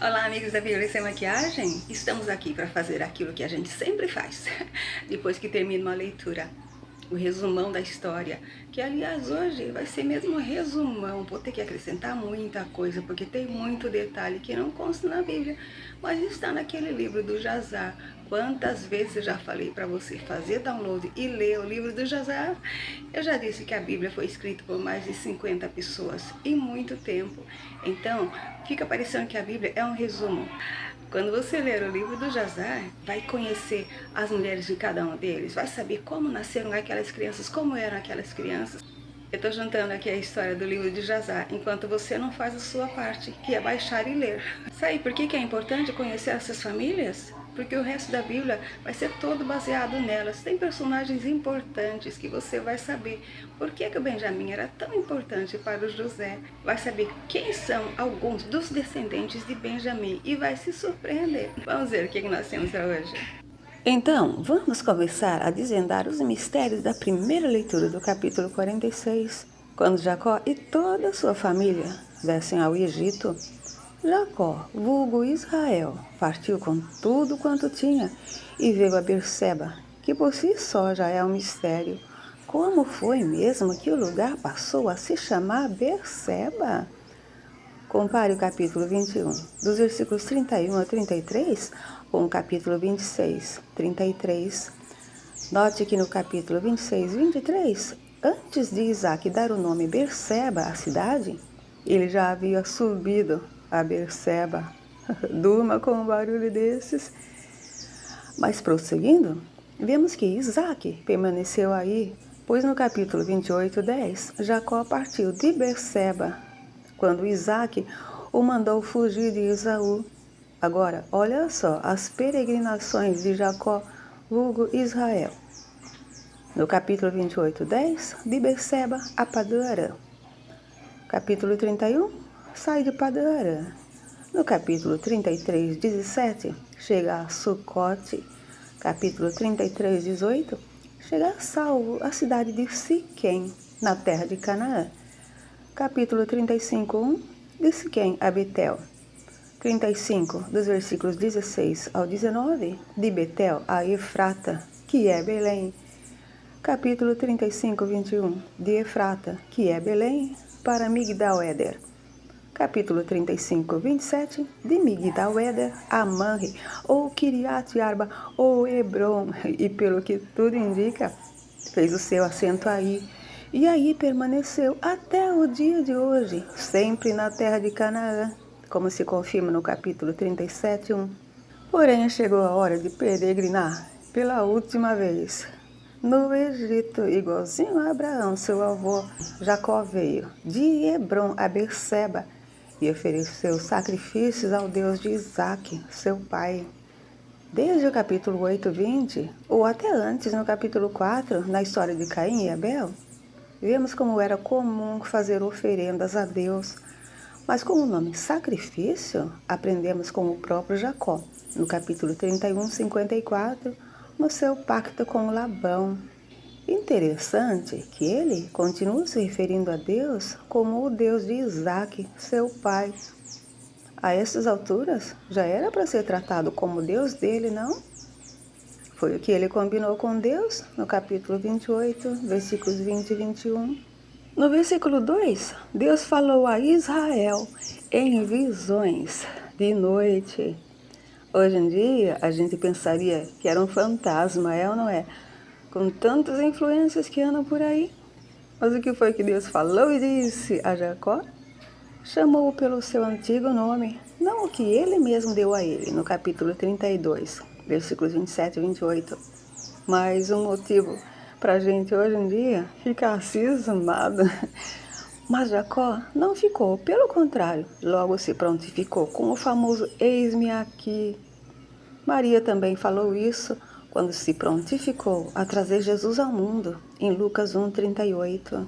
Olá, amigos da Violência e Maquiagem! Estamos aqui para fazer aquilo que a gente sempre faz, depois que termina uma leitura. O resumão da história, que aliás hoje vai ser mesmo um resumão, vou ter que acrescentar muita coisa, porque tem muito detalhe que não consta na Bíblia, mas está naquele livro do Jazar. Quantas vezes eu já falei para você fazer download e ler o livro do Jazar? Eu já disse que a Bíblia foi escrita por mais de 50 pessoas em muito tempo, então fica parecendo que a Bíblia é um resumo. Quando você ler o livro do Jazar, vai conhecer as mulheres de cada um deles, vai saber como nasceram aquelas crianças, como eram aquelas crianças. Eu estou juntando aqui a história do livro de Jazar, enquanto você não faz a sua parte, que é baixar e ler. Sabe por que é importante conhecer essas famílias? Porque o resto da Bíblia vai ser todo baseado nelas. Tem personagens importantes que você vai saber por que o Benjamim era tão importante para o José. Vai saber quem são alguns dos descendentes de Benjamim e vai se surpreender. Vamos ver o que nós temos para hoje. Então, vamos começar a desvendar os mistérios da primeira leitura do capítulo 46, quando Jacó e toda a sua família descem ao Egito. Jacó, vulgo Israel, partiu com tudo quanto tinha e veio a Berseba, que por si só já é um mistério. Como foi mesmo que o lugar passou a se chamar Berseba? Compare o capítulo 21, dos versículos 31 a 33, com o capítulo 26, 33. Note que no capítulo 26 e 23, antes de Isaac dar o nome Berseba à cidade, ele já havia subido a Berseba. Durma com um barulho desses. Mas prosseguindo, vemos que Isaac permaneceu aí, pois no capítulo 28, 10, Jacó partiu de Berseba, quando Isaac o mandou fugir de Esaú. Agora, olha só as peregrinações de Jacó, vulgo Israel. No capítulo 28, 10, de Berseba a Padã-Arã. Capítulo 31, sai de Padã-Arã. No capítulo 33, 17, chega a Sucote. Capítulo 33, 18, chega a Salvo, a cidade de Siquém, na terra de Canaã. Capítulo 35, 1, de Siquém a Betel. 35, dos versículos 16 ao 19, de Betel a Efrata, que é Belém. Capítulo 35, 21, de Efrata, que é Belém, para Migdal-Eder. Capítulo 35, 27, de Migdal-Eder a Manre, ou Kiriat-Arba, ou Hebron, e pelo que tudo indica, fez o seu assento aí, e aí permaneceu até o dia de hoje, sempre na terra de Canaã, como se confirma no capítulo 37, 1. Porém, chegou a hora de peregrinar pela última vez no Egito, igualzinho a Abraão, seu avô. Jacó veio de Hebron a Berseba e ofereceu sacrifícios ao Deus de Isaque, seu pai. Desde o capítulo 8, 20, ou até antes, no capítulo 4, na história de Caim e Abel, vemos como era comum fazer oferendas a Deus. Mas com o nome sacrifício, aprendemos com o próprio Jacó, no capítulo 31, 54, no seu pacto com Labão. Interessante que ele continua se referindo a Deus como o Deus de Isaque, seu pai. A essas alturas, já era para ser tratado como Deus dele, não? Foi o que ele combinou com Deus no capítulo 28, versículos 20 e 21. No versículo 2, Deus falou a Israel em visões de noite. Hoje em dia, a gente pensaria que era um fantasma, é ou não é? Com tantas influências que andam por aí. Mas o que foi que Deus falou e disse a Jacó? Chamou-o pelo seu antigo nome, não o que ele mesmo deu a ele, no capítulo 32, versículos 27 e 28. Mas um motivo para a gente hoje em dia ficar cismado. Mas Jacó não ficou, pelo contrário, logo se prontificou com o famoso eis-me aqui. Maria também falou isso quando se prontificou a trazer Jesus ao mundo, em Lucas 1:38.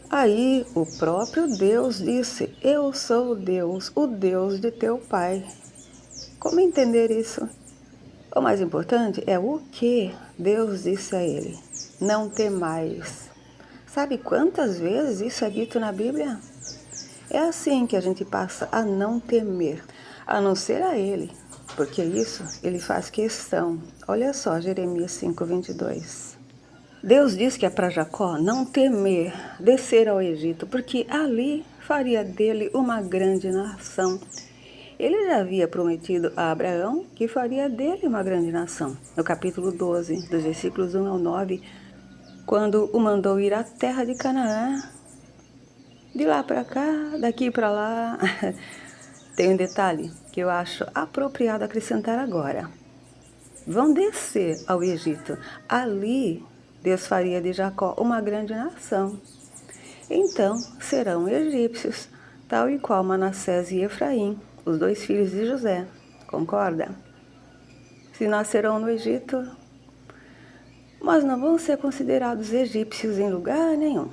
Aí o próprio Deus disse: eu sou Deus, o Deus de teu pai. Como entender isso? O mais importante é o que Deus disse a ele: não temais. Sabe quantas vezes isso é dito na Bíblia? É assim que a gente passa a não temer. a não ser a ele, porque isso ele faz questão. Olha só, Jeremias 5:22. Deus diz que é para Jacó não temer descer ao Egito, porque ali faria dele uma grande nação. Ele já havia prometido a Abraão que faria dele uma grande nação. No capítulo 12, dos versículos 1 ao 9, quando o mandou ir à terra de Canaã, de lá para cá, daqui para lá. Tem um detalhe que eu acho apropriado acrescentar agora. Vão descer ao Egito. Ali, Deus faria de Jacó uma grande nação. Então, serão egípcios, tal e qual Manassés e Efraim, os dois filhos de José. Concorda? Se nascerão no Egito, mas não vão ser considerados egípcios em lugar nenhum.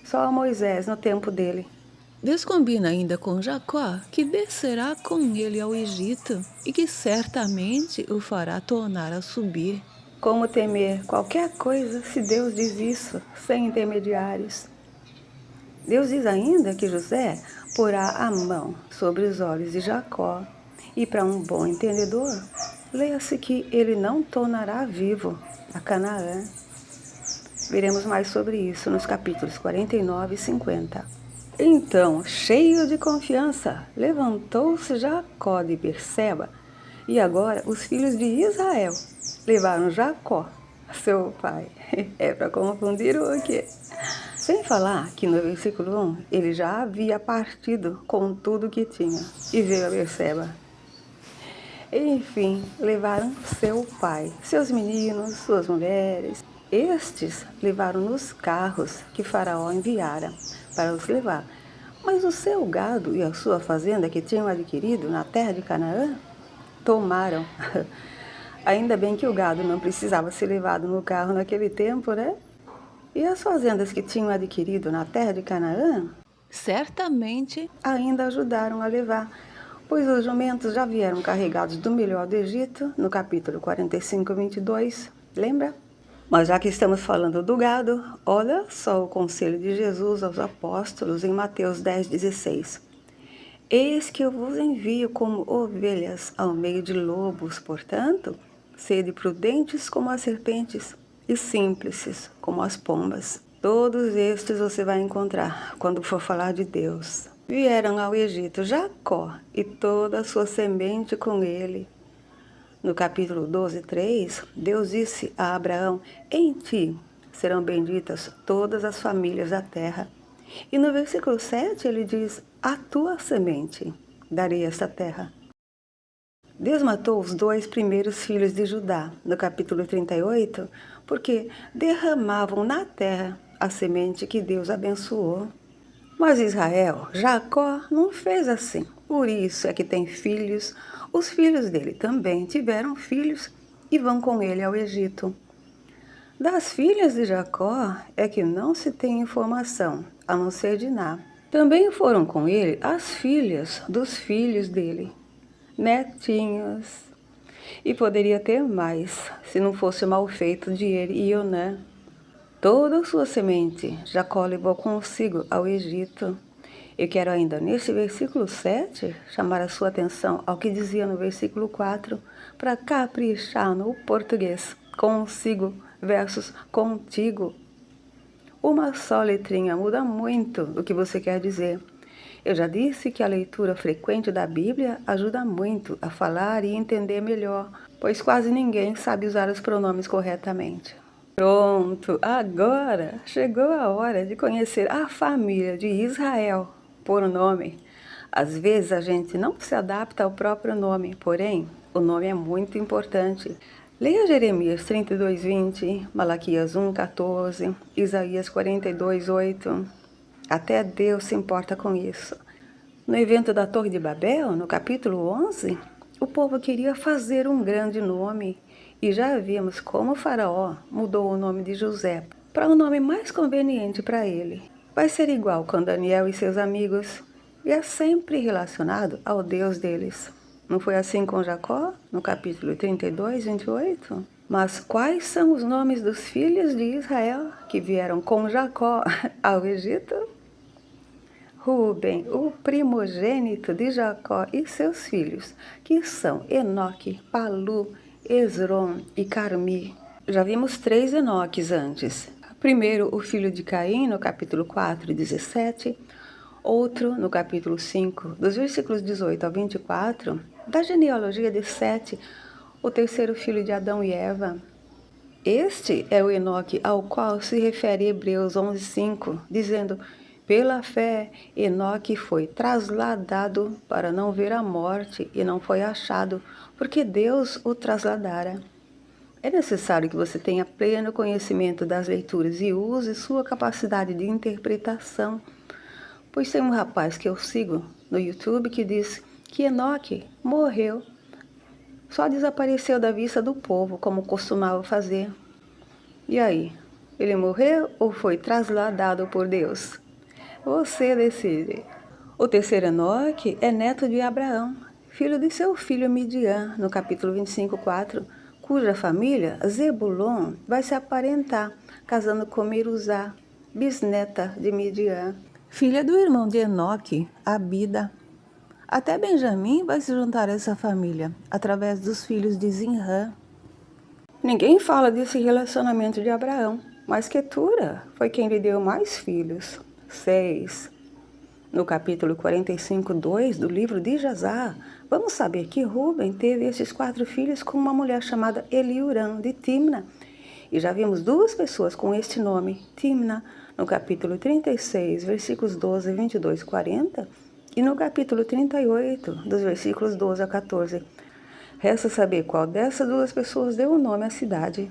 Só Moisés no tempo dele. Deus combina ainda com Jacó que descerá com ele ao Egito e que certamente o fará tornar a subir. Como temer qualquer coisa se Deus diz isso, sem intermediários? Deus diz ainda que José porá a mão sobre os olhos de Jacó e, para um bom entendedor, leia-se que ele não tornará vivo a Canaã. Veremos mais sobre isso nos capítulos 49 e 50. Então, cheio de confiança, levantou-se Jacó de Berseba, e agora os filhos de Israel levaram Jacó, seu pai. É para confundir o quê? Sem falar que no versículo 1, ele já havia partido com tudo que tinha e veio a Berseba. Enfim, levaram seu pai, seus meninos, suas mulheres. Estes levaram nos carros que Faraó enviara para os levar. Mas o seu gado e a sua fazenda que tinham adquirido na terra de Canaã, tomaram. Ainda bem que o gado não precisava ser levado no carro naquele tempo, né? E as fazendas que tinham adquirido na terra de Canaã, Certamente ainda ajudaram a levar, pois os jumentos já vieram carregados do melhor do Egito, no capítulo 45:22, lembra? Mas já que estamos falando do gado, olha só o conselho de Jesus aos apóstolos em Mateus 10:16. Eis que eu vos envio como ovelhas ao meio de lobos, portanto, sede prudentes como as serpentes e simples como as pombas. Todos estes você vai encontrar quando for falar de Deus. Vieram ao Egito Jacó e toda a sua semente com ele. No capítulo 12:3, Deus disse a Abraão: em ti serão benditas todas as famílias da terra. E no versículo 7 ele diz: a tua semente darei esta terra. Deus matou os 2 primeiros filhos de Judá, no capítulo 38, porque derramavam na terra a semente que Deus abençoou. Mas Israel, Jacó, não fez assim. Por isso é que tem filhos. Os filhos dele também tiveram filhos e vão com ele ao Egito. Das filhas de Jacó é que não se tem informação, a não ser de Diná. Também foram com ele as filhas dos filhos dele, netinhos. E poderia ter mais, se não fosse o mal feito de ele e Onã. Toda a sua semente Jacó levou consigo ao Egito. Eu quero ainda, nesse versículo 7, chamar a sua atenção ao que dizia no versículo 4, para caprichar no português, consigo versus contigo. Uma só letrinha muda muito o que você quer dizer. Eu já disse que a leitura frequente da Bíblia ajuda muito a falar e entender melhor, pois quase ninguém sabe usar os pronomes corretamente. Pronto, agora chegou a hora de conhecer a família de Israel por nome. Às vezes a gente não se adapta ao próprio nome, porém, o nome é muito importante. Leia Jeremias 32:20, Malaquias 1:14, Isaías 42:8. Até Deus se importa com isso. No evento da Torre de Babel, no capítulo 11, o povo queria fazer um grande nome e já vimos como o faraó mudou o nome de José para um nome mais conveniente para ele. Vai ser igual com Daniel e seus amigos e é sempre relacionado ao Deus deles. Não foi assim com Jacó, no capítulo 32:28? Mas quais são os nomes dos filhos de Israel que vieram com Jacó ao Egito? Ruben, o primogênito de Jacó e seus filhos, que são Enoque, Palu, Esrom e Carmi. Já vimos 3 Enoques antes. Primeiro, o filho de Caim, no capítulo 4, 17. Outro, no capítulo 5, dos versículos 18 ao 24, da genealogia de Sete, o terceiro filho de Adão e Eva. Este é o Enoque ao qual se refere Hebreus 11:5, dizendo: pela fé, Enoque foi trasladado para não ver a morte e não foi achado, porque Deus o trasladara. É necessário que você tenha pleno conhecimento das leituras e use sua capacidade de interpretação, pois tem um rapaz que eu sigo no YouTube que diz que Enoque morreu, só desapareceu da vista do povo, como costumava fazer. E aí, ele morreu ou foi trasladado por Deus? Você decide. O terceiro Enoque é neto de Abraão, filho de seu filho Midian, no capítulo 25:4, cuja família, Zebulon, vai se aparentar, casando com Meruzá, bisneta de Midian, Filha do irmão de Enoque, Abida. Até Benjamim vai se juntar a essa família, através dos filhos de Zinrã. Ninguém fala desse relacionamento de Abraão, mas Quetura foi quem lhe deu mais filhos, 6. No capítulo 45:2 do livro de Jazar, vamos saber que Ruben teve esses 4 filhos com uma mulher chamada Eliurã, de Timna. E já vimos 2 pessoas com este nome, Timna, no capítulo 36, versículos 12, 22 e 40, e no capítulo 38, dos versículos 12 a 14. Resta saber qual dessas 2 pessoas deu o nome à cidade.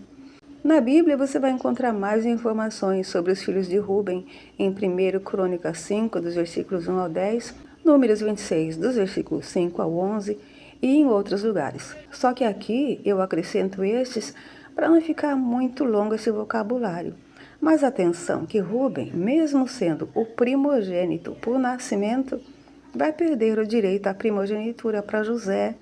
Na Bíblia você vai encontrar mais informações sobre os filhos de Ruben em 1 Crônicas 5, dos versículos 1 ao 10, Números 26, dos versículos 5 ao 11 e em outros lugares. Só que aqui eu acrescento estes para não ficar muito longo esse vocabulário. Mas atenção que Ruben, mesmo sendo o primogênito por nascimento, vai perder o direito à primogenitura para José,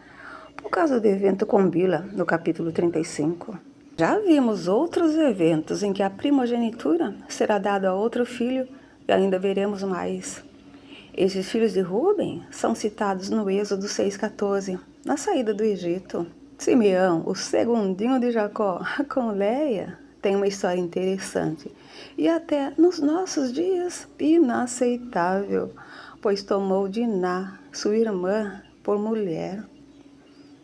por causa do evento com Bila, no capítulo 35. Já vimos outros eventos em que a primogenitura será dada a outro filho e ainda veremos mais. Esses filhos de Ruben são citados no Êxodo 6,14, na saída do Egito. Simeão, o segundinho de Jacó, com Leia, tem uma história interessante e até nos nossos dias inaceitável, pois tomou Diná, sua irmã, por mulher.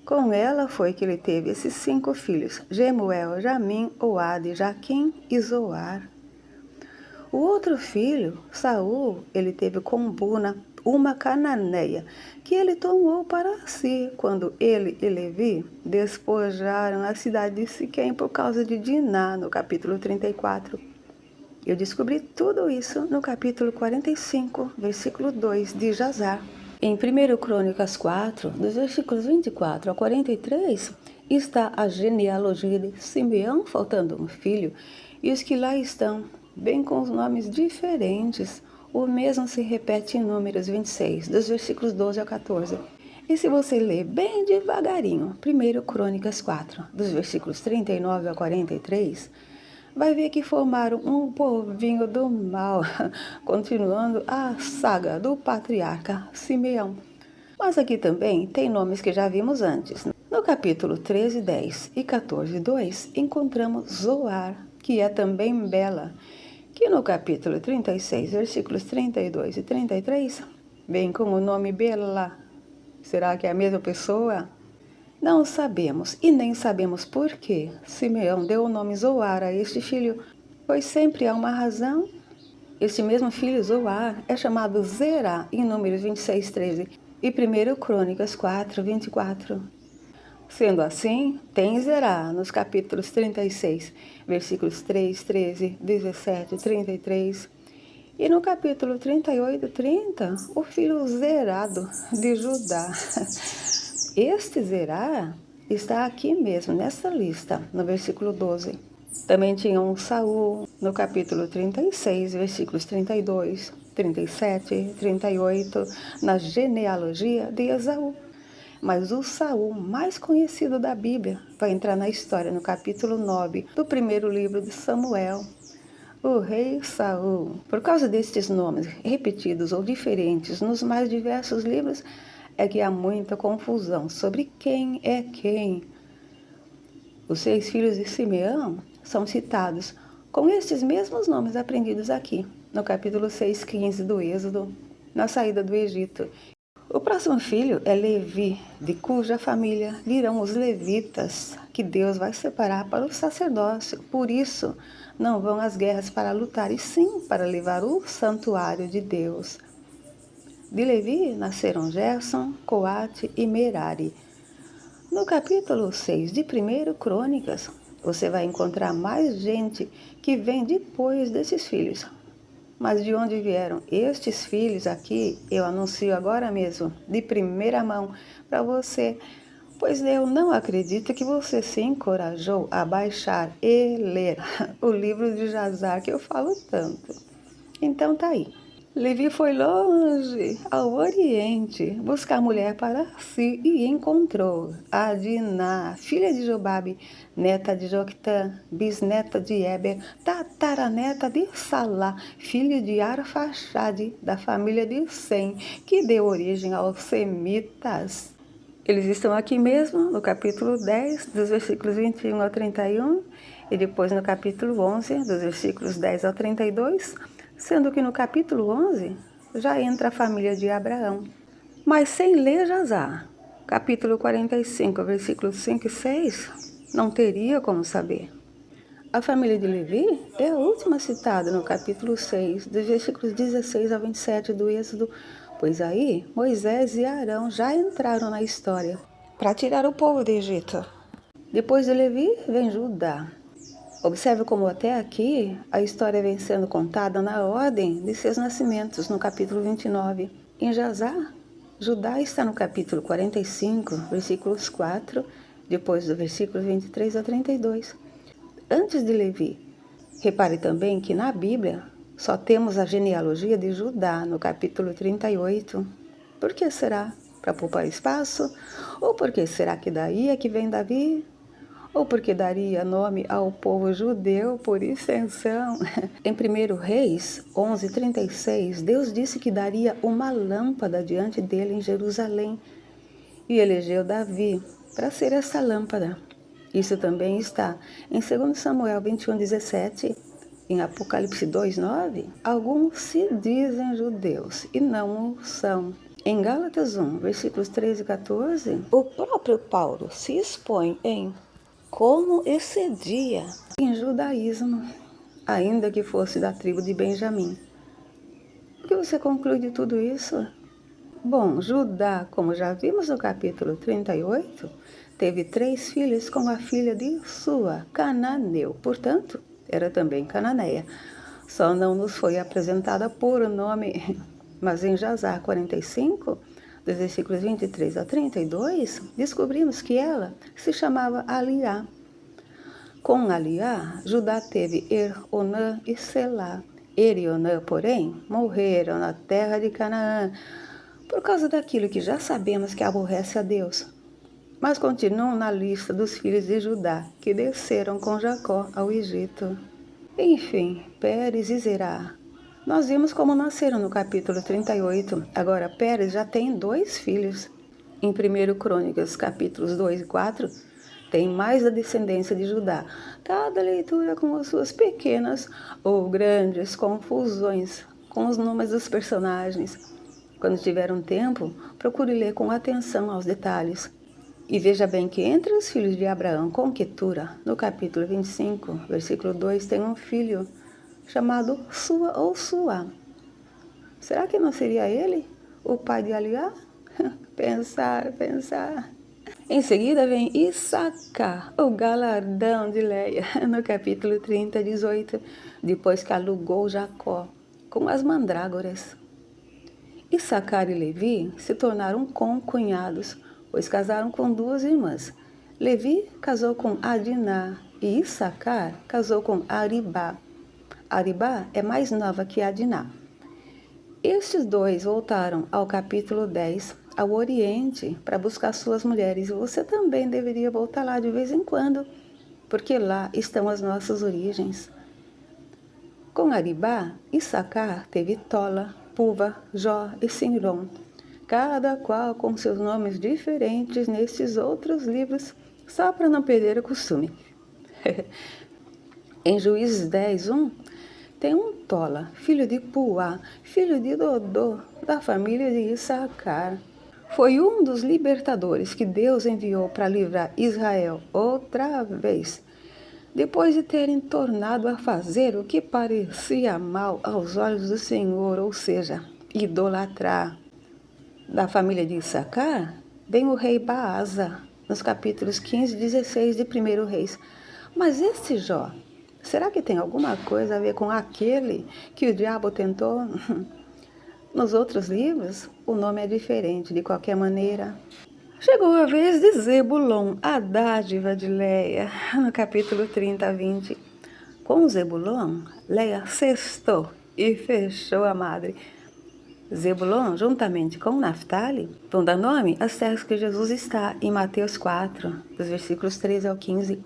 Com ela foi que ele teve esses 5 filhos, Gemuel, Jamim, Oade, Jaquim e Zoar. O outro filho, Saul, ele teve com Buna, uma cananeia, que ele tomou para si, quando ele e Levi despojaram a cidade de Siquém por causa de Diná, no capítulo 34. Eu descobri tudo isso no capítulo 45, versículo 2 de Jazar. Em 1 Crônicas 4, dos versículos 24 a 43, está a genealogia de Simeão, faltando um filho, e os que lá estão, bem com os nomes diferentes. O mesmo se repete em Números 26, dos versículos 12 a 14. E se você ler bem devagarinho, 1 Crônicas 4, dos versículos 39 a 43, vai ver que formaram um povinho do mal, continuando a saga do patriarca Simeão. Mas aqui também tem nomes que já vimos antes. No capítulo 13, 10 e 14, 2, encontramos Zoar, que é também Bela, que no capítulo 36, versículos 32 e 33, vem com o nome Bela. Será que é a mesma pessoa? Não sabemos, e nem sabemos por que Simeão deu o nome Zoar a este filho, pois sempre há uma razão. Este mesmo filho, Zoar, é chamado Zerá em Números 26, 13 e 1 Crônicas 4, 24. Sendo assim, tem Zerá nos capítulos 36, versículos 3, 13, 17 e 33. E no capítulo 38, 30, o filho Zerado de Judá. Este Zerá está aqui mesmo, nessa lista, no versículo 12. Também tinha um Saul, no capítulo 36, versículos 32, 37 e 38, na genealogia de Esaú. Mas o Saul mais conhecido da Bíblia vai entrar na história no capítulo 9 do primeiro livro de Samuel. o rei Saul. Por causa destes nomes repetidos ou diferentes nos mais diversos livros, é que há muita confusão sobre quem é quem. Os 6 filhos de Simeão são citados com estes mesmos nomes aprendidos aqui, no capítulo 6:15 do Êxodo, na saída do Egito. O próximo filho é Levi, de cuja família virão os levitas, que Deus vai separar para o sacerdócio. Por isso, não vão às guerras para lutar, e sim para levar o santuário de Deus. De Levi nasceram Gerson, Coate e Merari. No capítulo 6 de 1 Crônicas, você vai encontrar mais gente que vem depois desses filhos. Mas de onde vieram estes filhos aqui, eu anuncio agora mesmo, de primeira mão, para você, pois eu não acredito que você se encorajou a baixar e ler o livro de Jazar que eu falo tanto. Então tá aí. Levi foi longe, ao Oriente, buscar mulher para si e encontrou a Diná, filha de Jobabe, neta de Joctã, bisneta de Eber, tataraneta de Salá, filho de Arfaxade, da família de Sem, que deu origem aos semitas. Eles estão aqui mesmo, no capítulo 10, dos versículos 21 ao 31, e depois no capítulo 11, dos versículos 10 ao 32, sendo que no capítulo 11 já entra a família de Abraão. Mas sem ler Jazar, capítulo 45, versículos 5 e 6, não teria como saber. A família de Levi é a última citada no capítulo 6, dos versículos 16 ao 27 do Êxodo, pois aí Moisés e Arão já entraram na história para tirar o povo do Egito. Depois de Levi vem Judá. Observe como até aqui a história vem sendo contada na ordem de seus nascimentos, no capítulo 29. Em Jazar, Judá está no capítulo 45, versículos 4, depois do versículo 23 a 32. Antes de Levi. Repare também que na Bíblia só temos a genealogia de Judá, no capítulo 38. Por que será? Para poupar espaço? Ou por que será que daí é que vem Davi? Ou porque daria nome ao povo judeu por extensão? Em 1 Reis 11:36, Deus disse que daria uma lâmpada diante dele em Jerusalém e elegeu Davi para ser essa lâmpada. Isso também está em 2 Samuel 21:17, em Apocalipse 2:9. Alguns se dizem judeus e não o são. Em Gálatas 1, versículos 13 e 14, o próprio Paulo se expõe em como excedia em judaísmo, ainda que fosse da tribo de Benjamim. O que você conclui de tudo isso? Bom, Judá, como já vimos no capítulo 38, teve 3 filhos com a filha de Sua, Cananeu, portanto, era também cananeia. Só não nos foi apresentada por nome, mas em Jazar 45, dos versículos 23 a 32, descobrimos que ela se chamava Aliá. Com Aliá, Judá teve Er-Onã e Selá. Er e Onã, porém, morreram na terra de Canaã, por causa daquilo que já sabemos que aborrece a Deus. Mas continuam na lista dos filhos de Judá, que desceram com Jacó ao Egito. Enfim, Pérez e Zerá. Nós vimos como nasceram no capítulo 38. Agora, Pérez já tem 2 filhos. Em 1 Crônicas, capítulos 2 e 4, tem mais da descendência de Judá. Cada leitura com as suas pequenas ou grandes confusões com os nomes dos personagens. Quando tiver um tempo, procure ler com atenção aos detalhes. E veja bem que entre os filhos de Abraão com Quetura, no capítulo 25, versículo 2, tem um filho chamado Sua ou Suá. Será que não seria ele, o pai de Aliá? Pensar. Em seguida vem Issacar, o galardão de Leia, no capítulo 30, 18, depois que alugou Jacó com as mandrágoras. Issacar e Levi se tornaram concunhados, pois casaram com 2 irmãs. Levi casou com Adiná e Issacar casou com Aribá. Aribá é mais nova que Adiná. Estes 2 voltaram ao capítulo 10, ao Oriente, para buscar suas mulheres. Você também deveria voltar lá de vez em quando, porque lá estão as nossas origens. Com Aribá, Issacar teve Tola, Puva, Jó e Sinrom, cada qual com seus nomes diferentes nestes outros livros, só para não perder o costume. Em Juízes 10:1, tem um Tola, filho de Puá, filho de Dodô, da família de Issacar. Foi um dos libertadores que Deus enviou para livrar Israel outra vez, depois de terem tornado a fazer o que parecia mal aos olhos do Senhor, ou seja, idolatrar. Da família de Issacar, vem o rei Baasa, nos capítulos 15 e 16 de 1 Reis. Mas este Jó, será que tem alguma coisa a ver com aquele que o diabo tentou? Nos outros livros, o nome é diferente, de qualquer maneira. Chegou a vez de Zebulon, a dádiva de Leia, no capítulo 30 a 20. Com Zebulon, Leia cestou e fechou a madre. Zebulon, juntamente com Naftali, vão dar nome às terras que Jesus está em Mateus 4, dos versículos 13 ao 15,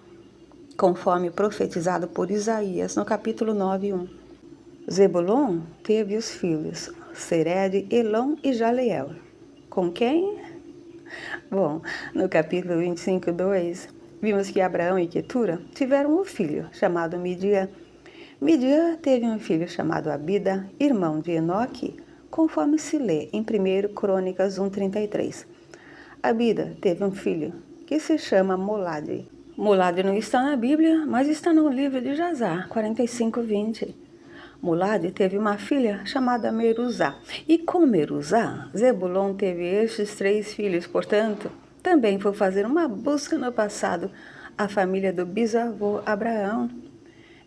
conforme profetizado por Isaías, no capítulo 9:1. Zebulon teve os filhos Sered, Elon e Jaleel. Com quem? Bom, no capítulo 25:2, vimos que Abraão e Quetura tiveram um filho chamado Midian. Midian teve um filho chamado Abida, irmão de Enoque, conforme se lê em 1 Crônicas 1:33. Abida teve um filho que se chama Molade. Molade não está na Bíblia, mas está no livro de Jazar, 45:20. Molade teve uma filha chamada Meruzá. E com Meruzá, Zebulon teve estes 3 filhos. Portanto, também foi fazer uma busca no passado a família do bisavô Abraão.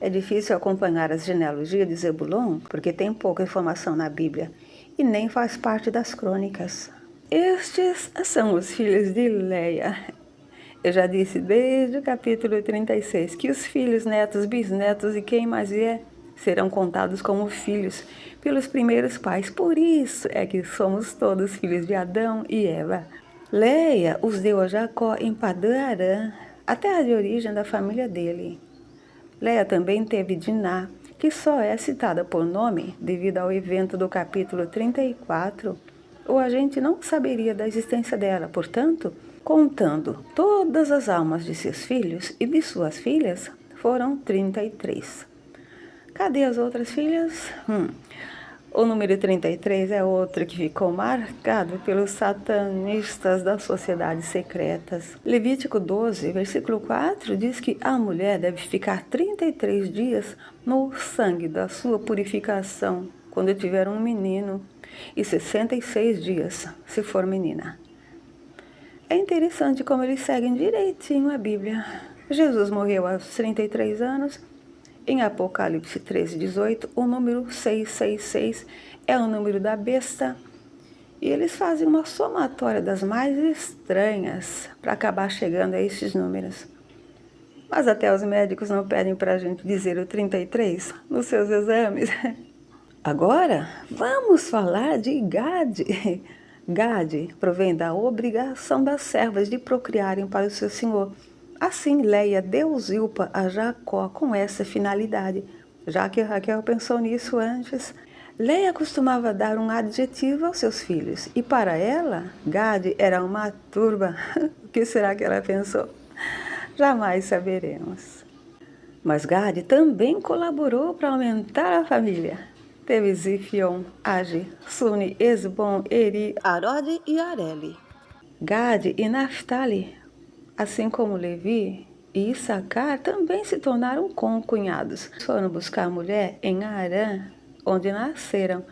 É difícil acompanhar as genealogias de Zebulon, porque tem pouca informação na Bíblia e nem faz parte das crônicas. Estes são os filhos de Leia. Eu já disse desde o capítulo 36 que os filhos, netos, bisnetos e quem mais vier serão contados como filhos pelos primeiros pais. Por isso é que somos todos filhos de Adão e Eva. Leia os deu a Jacó em Padã Arã, a terra de origem da família dele. Leia também teve Diná, que só é citada por nome devido ao evento do capítulo 34, ou a gente não saberia da existência dela. Portanto, contando todas as almas de seus filhos e de suas filhas, foram 33. Cadê as outras filhas? O número 33 é outro que ficou marcado pelos satanistas das sociedades secretas. Levítico 12, versículo 4, diz que a mulher deve ficar 33 dias no sangue da sua purificação quando tiver um menino e 66 dias se for menina. É interessante como eles seguem direitinho a Bíblia. Jesus morreu aos 33 anos. Em Apocalipse 13:18, o número 666 é o número da besta. E eles fazem uma somatória das mais estranhas para acabar chegando a esses números. Mas até os médicos não pedem para a gente dizer o 33 nos seus exames. Agora, vamos falar de Gade. Gade provém da obrigação das servas de procriarem para o seu senhor. Assim, Leia deu Zilpa a Jacó com essa finalidade, já que Raquel pensou nisso antes. Leia costumava dar um adjetivo aos seus filhos, e para ela, Gade era uma turba. O que será que ela pensou? Jamais saberemos. Mas Gade também colaborou para aumentar a família. Teve Zifion, Age, Suni, Esbom, Eri, Arode e Areli. Gade e Naftali, assim como Levi e Issacar, também se tornaram concunhados. Foram buscar mulher em Arã, onde nasceram.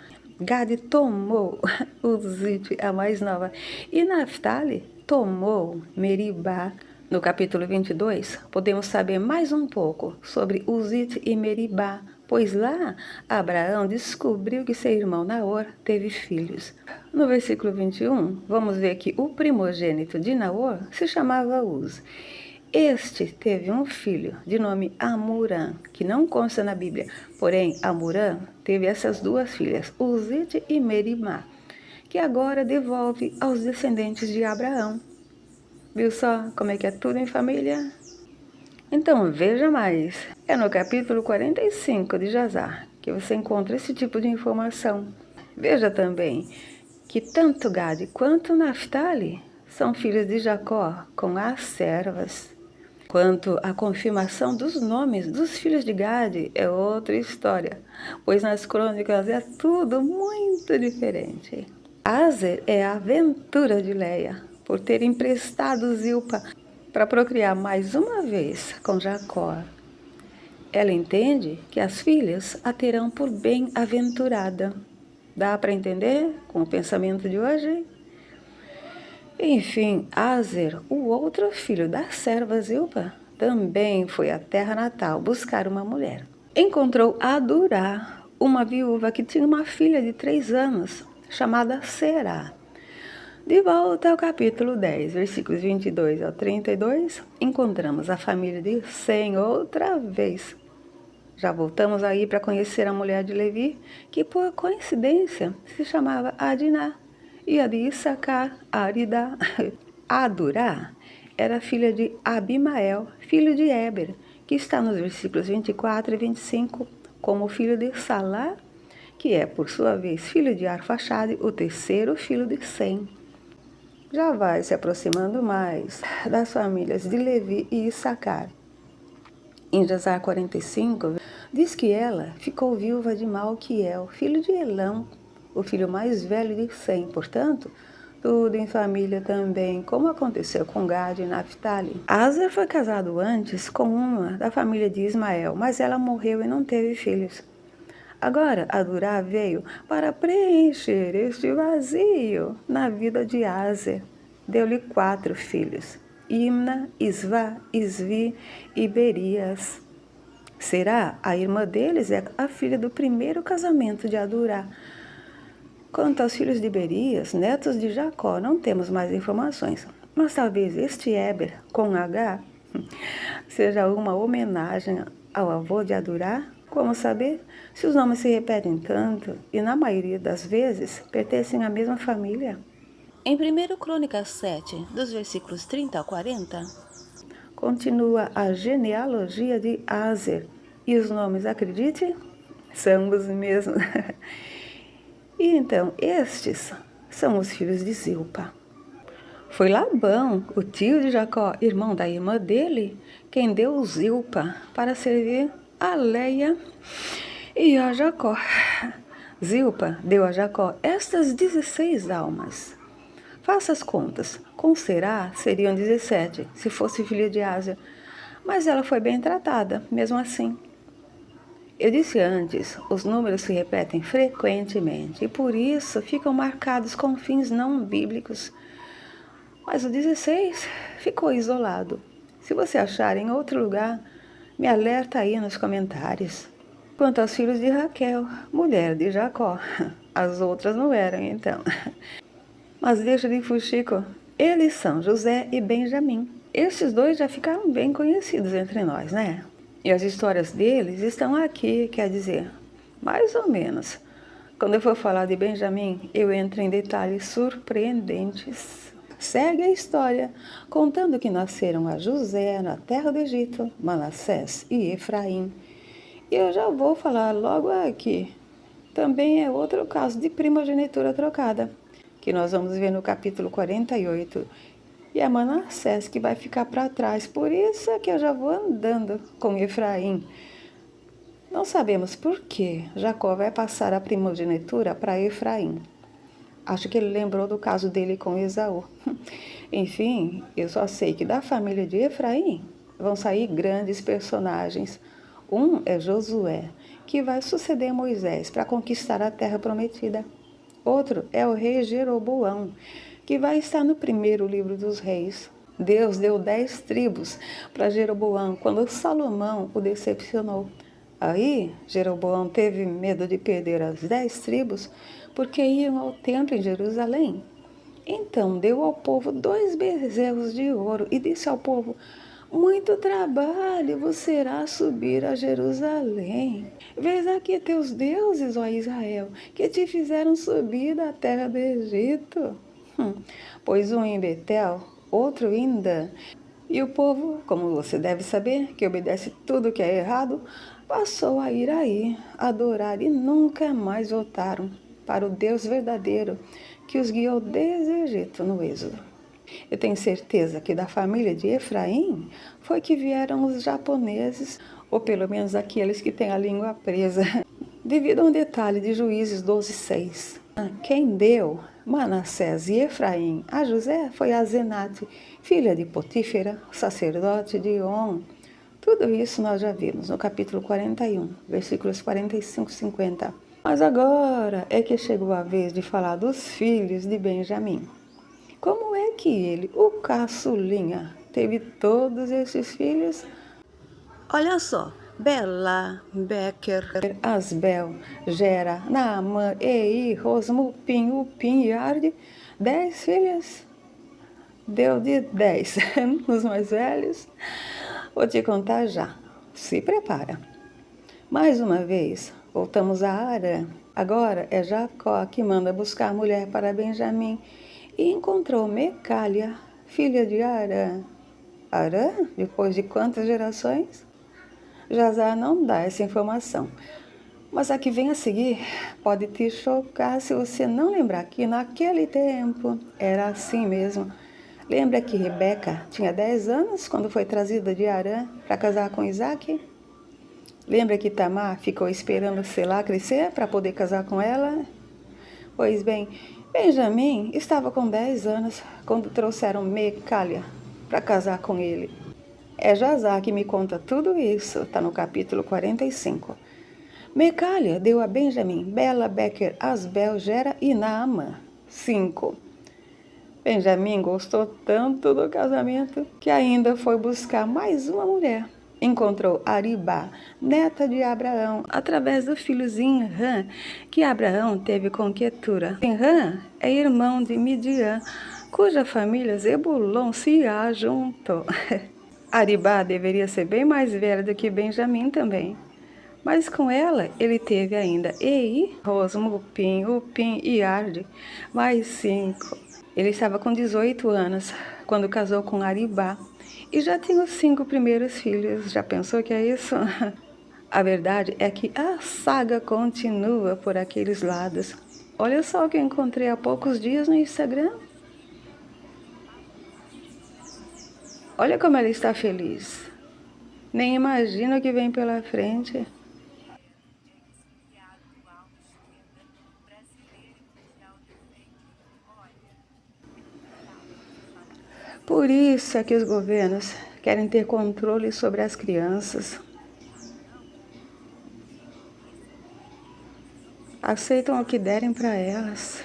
Gade tomou Uzite, a mais nova, e Naftali tomou Meribá. No capítulo 22, podemos saber mais um pouco sobre Uzite e Meribá, pois lá Abraão descobriu que seu irmão Naor teve filhos. No versículo 21, vamos ver que o primogênito de Naor se chamava Uz. Este teve um filho de nome Amurã, que não consta na Bíblia, porém Amurã teve essas 2 filhas, Uzite e Meribá, que agora devolve aos descendentes de Abraão. Viu só como é que é tudo em família? Então veja mais, é no capítulo 45 de Jazar que você encontra esse tipo de informação. Veja também que tanto Gade quanto Naftali são filhos de Jacó com as servas. Quanto à confirmação dos nomes dos filhos de Gade, é outra história, pois nas crônicas é tudo muito diferente. Aser é a aventura de Leia, por ter emprestado Zilpa para procriar mais uma vez com Jacó. Ela entende que as filhas a terão por bem-aventurada. Dá para entender com o pensamento de hoje? Enfim, Aser, o outro filho da serva Zilpa, também foi à terra natal buscar uma mulher. Encontrou Adurá, uma viúva que tinha uma filha de 3 anos, chamada Será. De volta ao capítulo 10, versículos 22 ao 32, encontramos a família de Sem outra vez. Já voltamos aí para conhecer a mulher de Levi, que por coincidência se chamava Adiná, e a de Issacar, Aridá. Adurá era filha de Abimael, filho de Éber, que está nos versículos 24 e 25, como filho de Salá, que é, por sua vez, filho de Arfaxade, o terceiro filho de Sem. Já vai se aproximando mais das famílias de Levi e Issacar. Em Jazar 45, diz que ela ficou viúva de Malquiel, filho de Elão, o filho mais velho de Sem. Portanto, tudo em família também, como aconteceu com Gade e Naftali. Aser foi casado antes com uma da família de Ismael, mas ela morreu e não teve filhos. Agora, Adurá veio para preencher este vazio na vida de Aser. Deu-lhe 4 filhos, Imna, Isvá, Isvi e Berias. Será, a irmã deles, é a filha do primeiro casamento de Adurá. Quanto aos filhos de Berias, netos de Jacó, não temos mais informações. Mas talvez este Éber, com H, seja uma homenagem ao avô de Adurá. Como saber se os nomes se repetem tanto e, na maioria das vezes, pertencem à mesma família? Em 1 Crônicas 7, dos versículos 30 a 40, continua a genealogia de Aser. E os nomes, acredite, são os mesmos. E então, estes são os filhos de Zilpa. Foi Labão, o tio de Jacó, irmão da irmã dele, quem deu Zilpa para servir a Leia e a Jacó. Zilpa deu a Jacó estas 16 almas. Faça as contas. Com Será seriam 17, se fosse filha de Aser. Mas ela foi bem tratada, mesmo assim. Eu disse antes, os números se repetem frequentemente e por isso ficam marcados com fins não bíblicos. Mas o 16 ficou isolado. Se você achar em outro lugar, me alerta aí nos comentários. Quanto aos filhos de Raquel, mulher de Jacó, as outras não eram então. Mas deixa de fuxico, eles são José e Benjamim. Estes dois já ficaram bem conhecidos entre nós, né? E as histórias deles estão aqui, quer dizer, mais ou menos. Quando eu for falar de Benjamim, eu entro em detalhes surpreendentes. Segue a história, contando que nasceram a José na terra do Egito, Manassés e Efraim. E eu já vou falar logo aqui. Também é outro caso de primogenitura trocada, que nós vamos ver no capítulo 48. E é Manassés que vai ficar para trás, por isso é que eu já vou andando com Efraim. Não sabemos por que Jacó vai passar a primogenitura para Efraim. Acho que ele lembrou do caso dele com Esaú. Enfim, eu só sei que da família de Efraim vão sair grandes personagens. Um é Josué, que vai suceder Moisés para conquistar a terra prometida. Outro é o rei Jeroboão, que vai estar no primeiro livro dos reis. Deus deu 10 tribos para Jeroboão quando Salomão o decepcionou. Aí, Jeroboão teve medo de perder as 10 tribos porque iam ao templo em Jerusalém. Então, deu ao povo 2 bezerros de ouro e disse ao povo: muito trabalho vos será subir a Jerusalém. Vês aqui teus deuses, ó Israel, que te fizeram subir da terra do Egito. Pois um em Betel, outro em Dan, E o povo, como você deve saber, que obedece tudo que é errado, passou a ir aí, adorar e nunca mais voltaram para o Deus verdadeiro que os guiou desde o Egito no Êxodo. Eu tenho certeza que da família de Efraim foi que vieram os japoneses, ou pelo menos aqueles que têm a língua presa, devido a um detalhe de Juízes 12:6. Quem deu Manassés e Efraim a José foi a Zenate, filha de Potífera, sacerdote de On. Tudo isso nós já vimos no capítulo 41, versículos 45 e 50. Mas agora é que chegou a vez de falar dos filhos de Benjamim. Como é que ele, o caçulinha, teve todos esses filhos? Olha só, Bela, Becker, Asbel, Gera, Naamã, Ei, Rosmu, Pim, Upim e Arde, 10 filhas. Deu de 10 nos mais velhos. Vou te contar já. Se prepara. Mais uma vez, voltamos a Arã. Agora é Jacó que manda buscar a mulher para Benjamim e encontrou Mecália, filha de Arã. Arã, depois de quantas gerações? Jazar não dá essa informação. Mas a que vem a seguir pode te chocar se você não lembrar que naquele tempo era assim mesmo. Lembra que Rebeca tinha 10 anos quando foi trazida de Arã para casar com Isaac? Lembra que Tamar ficou esperando Selá crescer para poder casar com ela? Pois bem, Benjamim estava com 10 anos quando trouxeram Mecália para casar com ele. É Jazar que me conta tudo isso, está no capítulo 45. Mecália deu a Benjamim Bela, Becker, Asbel, Gera e Naamã. 5. Benjamim gostou tanto do casamento que ainda foi buscar mais uma mulher. Encontrou Aribá, neta de Abraão, através do filho Zinrã, que Abraão teve com Quetura. Zinrã é irmão de Midian, cuja família Zebulon se ajuntou. Aribá deveria ser bem mais velha do que Benjamim também. Mas com ela ele teve ainda Ei, Rosmo, Upim e Arde, mais 5. Ele estava com 18 anos quando casou com Aribá e já tinha os 5 primeiros filhos. Já pensou que é isso? A verdade é que a saga continua por aqueles lados. Olha só o que eu encontrei há poucos dias no Instagram. Olha como ela está feliz. Nem imagina o que vem pela frente. Por isso é que os governos querem ter controle sobre as crianças. Aceitam o que derem para elas.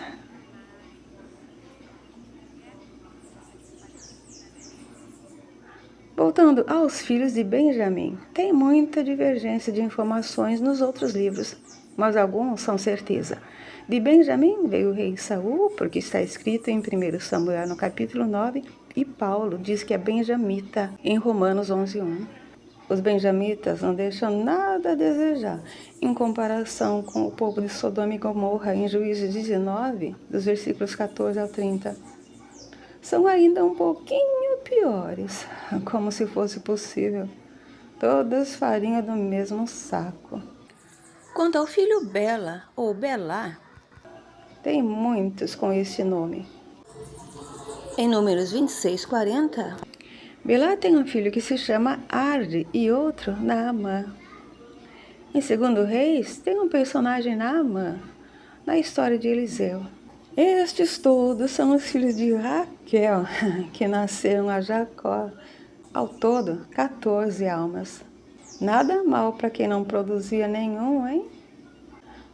Voltando aos filhos de Benjamim, tem muita divergência de informações nos outros livros, mas alguns são certeza. De Benjamim veio o rei Saul, porque está escrito em 1 Samuel no capítulo 9, e Paulo diz que é benjamita em Romanos 11:1. Os benjamitas não deixam nada a desejar em comparação com o povo de Sodoma e Gomorra em Juízes 19, dos versículos 14 ao 30. São ainda um pouquinho piores, como se fosse possível. Todas farinha do mesmo saco. Quanto ao filho Bela, ou Belá, tem muitos com esse nome. Em Números 26:40, Belá tem um filho que se chama Arde e outro Naamã. Em 2 Reis, tem um personagem Naamã, na história de Eliseu. Estes todos são os filhos de Raquel, que nasceram a Jacó. Ao todo, 14 almas. Nada mal para quem não produzia nenhum, hein?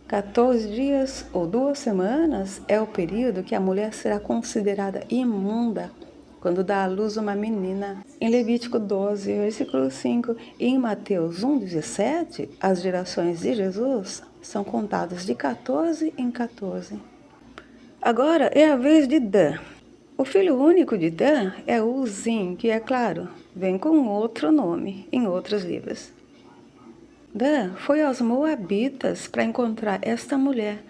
14 dias ou 2 semanas é o período que a mulher será considerada imunda quando dá à luz uma menina. Em Levítico 12, versículo 5, e em Mateus 1:17, as gerações de Jesus são contadas de 14 em 14. Agora é a vez de Dan. O filho único de Dan é Uzim, que, é claro, vem com outro nome em outros livros. Dan foi aos Moabitas para encontrar esta mulher.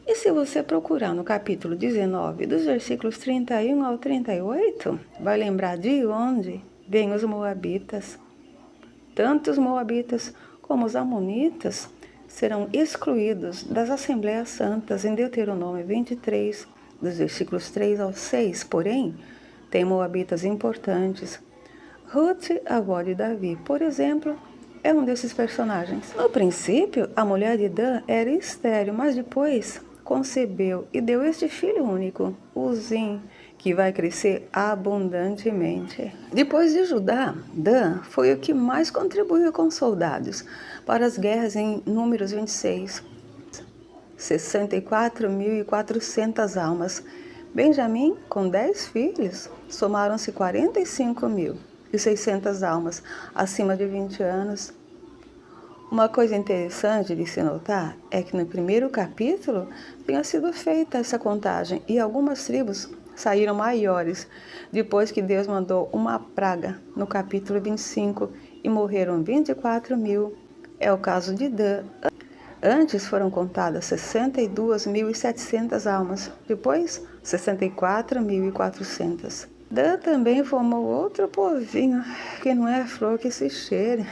E se você procurar no capítulo 19, dos versículos 31 ao 38, vai lembrar de onde vêm os moabitas. Tanto os moabitas como os amonitas serão excluídos das Assembleias Santas em Deuteronômio 23, dos versículos 3 ao 6. Porém, tem moabitas importantes. Ruth, a avó de Davi, por exemplo, é um desses personagens. No princípio, a mulher de Dan era estéril, mas depois concebeu e deu este filho único, Uzim, que vai crescer abundantemente. Depois de Judá, Dan foi o que mais contribuiu com soldados para as guerras em Números 26. 64.400 almas. Benjamim, com 10 filhos, somaram-se 45.600 almas acima de 20 anos. Uma coisa interessante de se notar é que no primeiro capítulo tinha sido feita essa contagem e algumas tribos saíram maiores depois que Deus mandou uma praga no capítulo 25 e morreram 24.000. É o caso de Dan. Antes foram contadas 62.700 almas, depois 64.400. Dan também formou outro povinho, que não é flor que se cheire,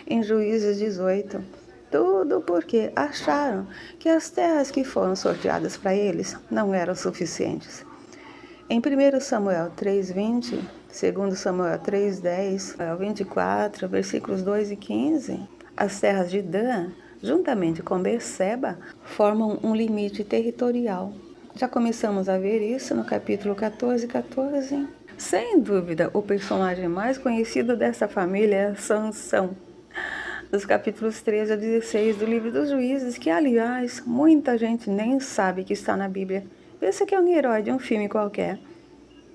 em Juízes 18. Tudo porque acharam que as terras que foram sorteadas para eles não eram suficientes. Em 1 Samuel 3:20, 2 Samuel 3:10, 24, versículos 2 e 15, as terras de Dan, juntamente com Berseba, formam um limite territorial. Já começamos a ver isso no capítulo 14. Sem dúvida, o personagem mais conhecido dessa família é Sansão, dos capítulos 13 a 16 do livro dos Juízes, que, aliás, muita gente nem sabe que está na Bíblia. Pensa que é um herói de um filme qualquer.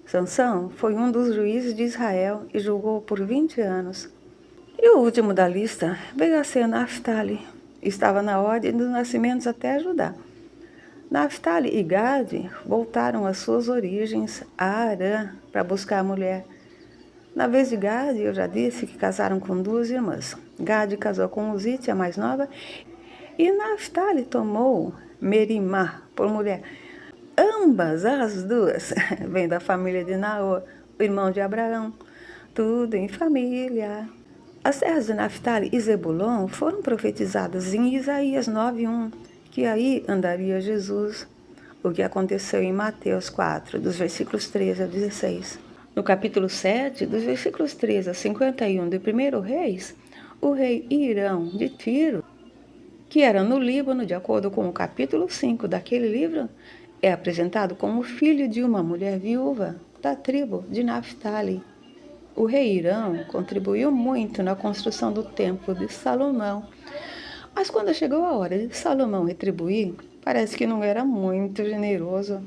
Sansão foi um dos juízes de Israel e julgou por 20 anos. E o último da lista veio a ser Naftali. Estava na ordem dos nascimentos até Judá. Naftali e Gade voltaram às suas origens, a Arã, para buscar a mulher. Na vez de Gade, eu já disse que casaram com 2 irmãs. Gade casou com Uzite, a mais nova, e Naftali tomou Merimá por mulher. Ambas as duas vêm da família de Naor, o irmão de Abraão. Tudo em família. As terras de Naftali e Zebulon foram profetizadas em Isaías 9:1, que aí andaria Jesus, o que aconteceu em Mateus 4, dos versículos 13 a 16. No capítulo 7, dos versículos 13 a 51 do 1 Reis, o rei Irão de Tiro, que era no Líbano, de acordo com o capítulo 5 daquele livro, é apresentado como filho de uma mulher viúva da tribo de Naftali. O rei Irão contribuiu muito na construção do templo de Salomão, mas quando chegou a hora de Salomão retribuir, parece que não era muito generoso,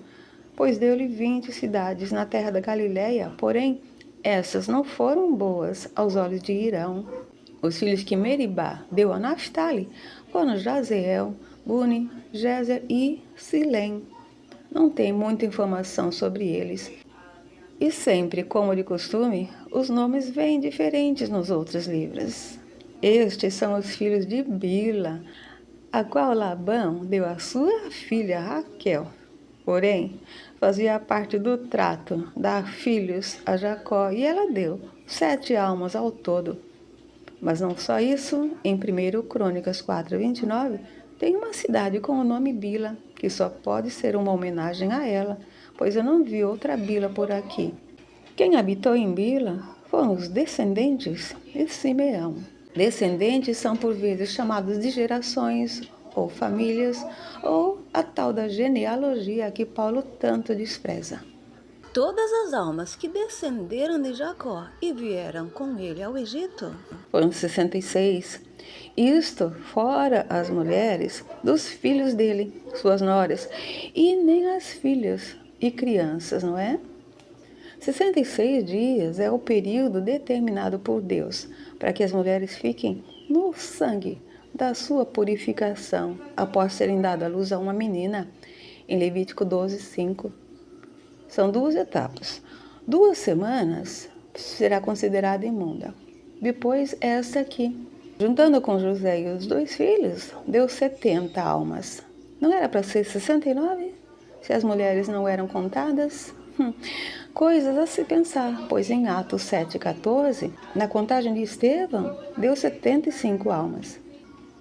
pois deu-lhe 20 cidades na terra da Galileia, porém, essas não foram boas aos olhos de Irão. Os filhos que Meribá deu a Naftali foram Jazeel, Buni, Jezer e Silém. Não tem muita informação sobre eles. E sempre, como de costume, os nomes vêm diferentes nos outros livros. Estes são os filhos de Bila, a qual Labão deu a sua filha Raquel. Porém, fazia parte do trato dar filhos a Jacó, e ela deu 7 almas ao todo. Mas não só isso, em 1 Crônicas 4:29, tem uma cidade com o nome Bila, que só pode ser uma homenagem a ela, pois eu não vi outra Bila por aqui. Quem habitou em Bila foram os descendentes de Simeão. Descendentes são por vezes chamados de gerações ou famílias, ou a tal da genealogia que Paulo tanto despreza. Todas as almas que descenderam de Jacó e vieram com ele ao Egito foram 66. Isto fora as mulheres dos filhos dele, suas noras, e nem as filhas e crianças, não é? 66 dias é o período determinado por Deus para que as mulheres fiquem no sangue da sua purificação após terem dado à luz a uma menina, em Levítico 12:5. São 2 etapas. 2 semanas será considerada imunda. Depois esta aqui. Juntando com José e os 2 filhos, deu 70 almas. Não era para ser 69? Se as mulheres não eram contadas? Coisas a se pensar, pois em Atos 7,14, na contagem de Estevão, deu 75 almas.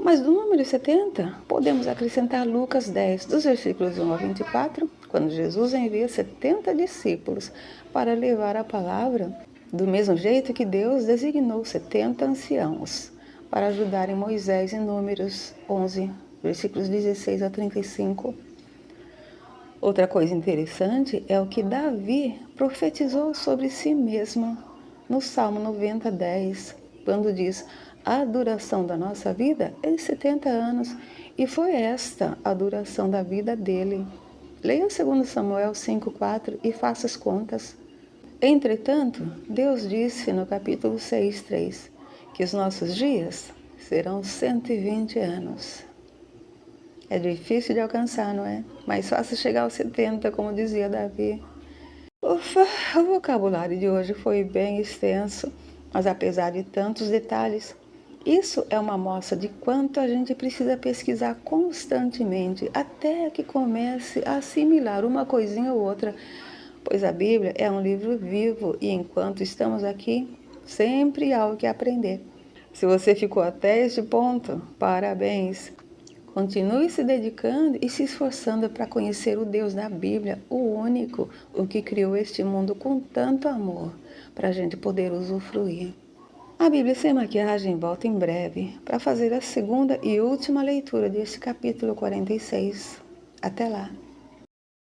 Mas do número 70, podemos acrescentar Lucas 10, dos versículos 1 a 24, quando Jesus envia 70 discípulos para levar a palavra, do mesmo jeito que Deus designou 70 anciãos para ajudarem Moisés em Números 11, versículos 16 a 35. Outra coisa interessante é o que Davi profetizou sobre si mesmo no Salmo 90, 10, quando diz: a duração da nossa vida é de 70 anos, e foi esta a duração da vida dele. Leia 2 Samuel 5,4 e faça as contas. Entretanto, Deus disse no capítulo 6, 3, que os nossos dias serão 120 anos. É difícil de alcançar, não é? Mais fácil chegar aos 70, como dizia Davi. Ufa, o vocabulário de hoje foi bem extenso, mas apesar de tantos detalhes, isso é uma amostra de quanto a gente precisa pesquisar constantemente até que comece a assimilar uma coisinha ou outra, pois a Bíblia é um livro vivo e enquanto estamos aqui, sempre há o que aprender. Se você ficou até este ponto, parabéns! Continue se dedicando e se esforçando para conhecer o Deus da Bíblia, o único, o que criou este mundo com tanto amor, para a gente poder usufruir. A Bíblia Sem Maquiagem volta em breve para fazer a segunda e última leitura deste capítulo 46. Até lá!